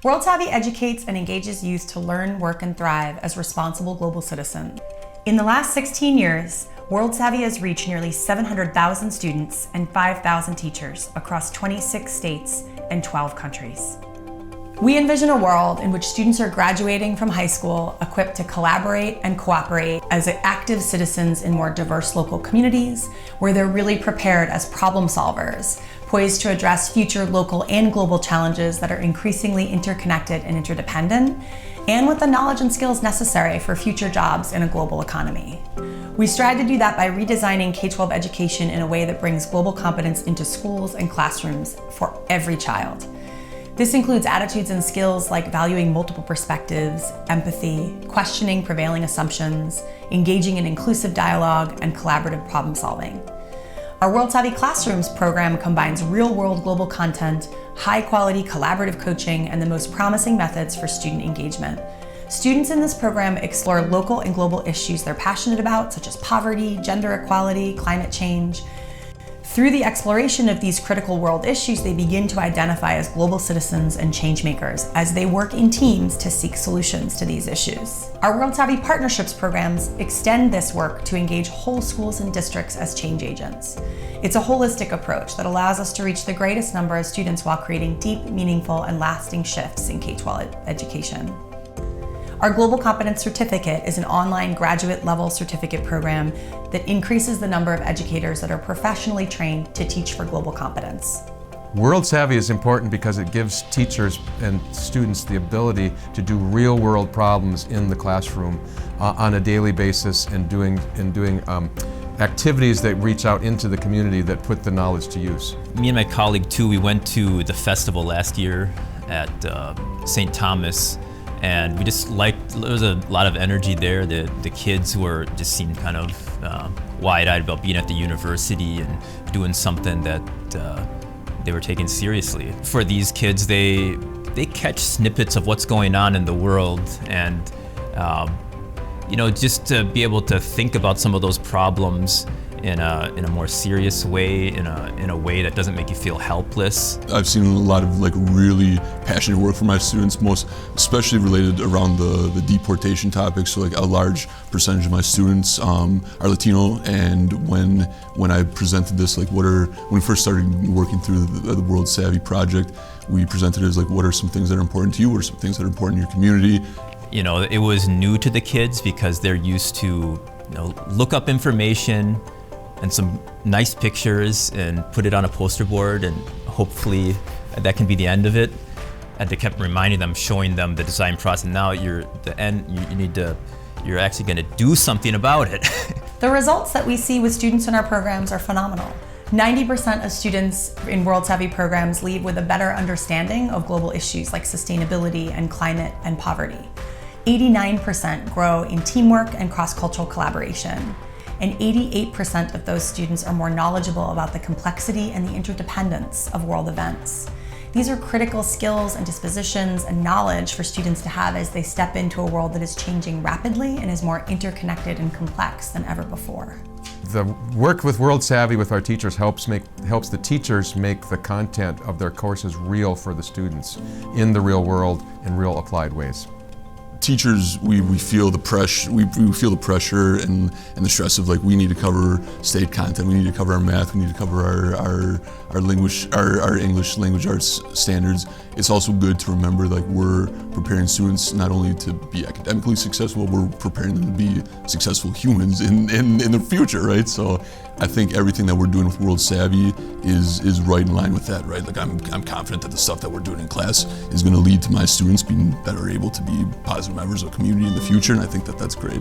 World Savvy educates and engages youth to learn, work, and thrive as responsible global citizens. In the last 16 years, World Savvy has reached nearly 700,000 students and 5,000 teachers across 26 states and 12 countries. We envision a world in which students are graduating from high school equipped to collaborate and cooperate as active citizens in more diverse local communities, where they're really prepared as problem solvers, poised to address future local and global challenges that are increasingly interconnected and interdependent, and with the knowledge and skills necessary for future jobs in a global economy. We strive to do that by redesigning K-12 education in a way that brings global competence into schools and classrooms for every child. This includes attitudes and skills like valuing multiple perspectives, empathy, questioning prevailing assumptions, engaging in inclusive dialogue, and collaborative problem solving. Our World Savvy Classrooms program combines real-world global content, high-quality collaborative coaching, and the most promising methods for student engagement. Students in this program explore local and global issues they're passionate about, such as poverty, gender equality, climate change. Through the exploration of these critical world issues, they begin to identify as global citizens and change makers as they work in teams to seek solutions to these issues. Our World Savvy Partnerships programs extend this work to engage whole schools and districts as change agents. It's a holistic approach that allows us to reach the greatest number of students while creating deep, meaningful, and lasting shifts in K-12 education. Our Global Competence Certificate is an online graduate-level certificate program that increases the number of educators that are professionally trained to teach for global competence. World Savvy is important because it gives teachers and students the ability to do real-world problems in the classroom on a daily basis and doing activities that reach out into the community that put the knowledge to use. Me and my colleague too, we went to the festival last year at St. Thomas. And we just liked, there was a lot of energy there. The kids were just seemed kind of wide-eyed about being at the university and doing something that they were taking seriously. For these kids, they catch snippets of what's going on in the world, and you know, just to be able to think about some of those problems in a more serious way, in a way that doesn't make you feel helpless. I've seen a lot of really passionate work from my students, most especially related around the deportation topics. So a large percentage of my students are Latino, and when I presented this, when we first started working through the World Savvy project, we presented it as what are some things that are important to you, what are some things that are important to your community. You know, it was new to the kids because they're used to look up information and some nice pictures and put it on a poster board, and hopefully that can be the end of it. And they kept reminding them, showing them the design process. Now you're actually gonna do something about it. The results that we see with students in our programs are phenomenal. 90% of students in World Savvy programs leave with a better understanding of global issues like sustainability and climate and poverty. 89% grow in teamwork and cross-cultural collaboration. And 88% of those students are more knowledgeable about the complexity and the interdependence of world events. These are critical skills and dispositions and knowledge for students to have as they step into a world that is changing rapidly and is more interconnected and complex than ever before. The work with World Savvy with our teachers helps the teachers make the content of their courses real for the students in the real world in real applied ways. Teachers, we feel the pressure. We feel the pressure and the stress of we need to cover state content. We need to cover our math. We need to cover our English language arts standards. It's also good to remember we're preparing students not only to be academically successful, we're preparing them to be successful humans in the future, right? So I think everything that we're doing with World Savvy is right in line with that, right? I'm confident that the stuff that we're doing in class is going to lead to my students being better able to be positive members of the community in the future, and I think that that's great.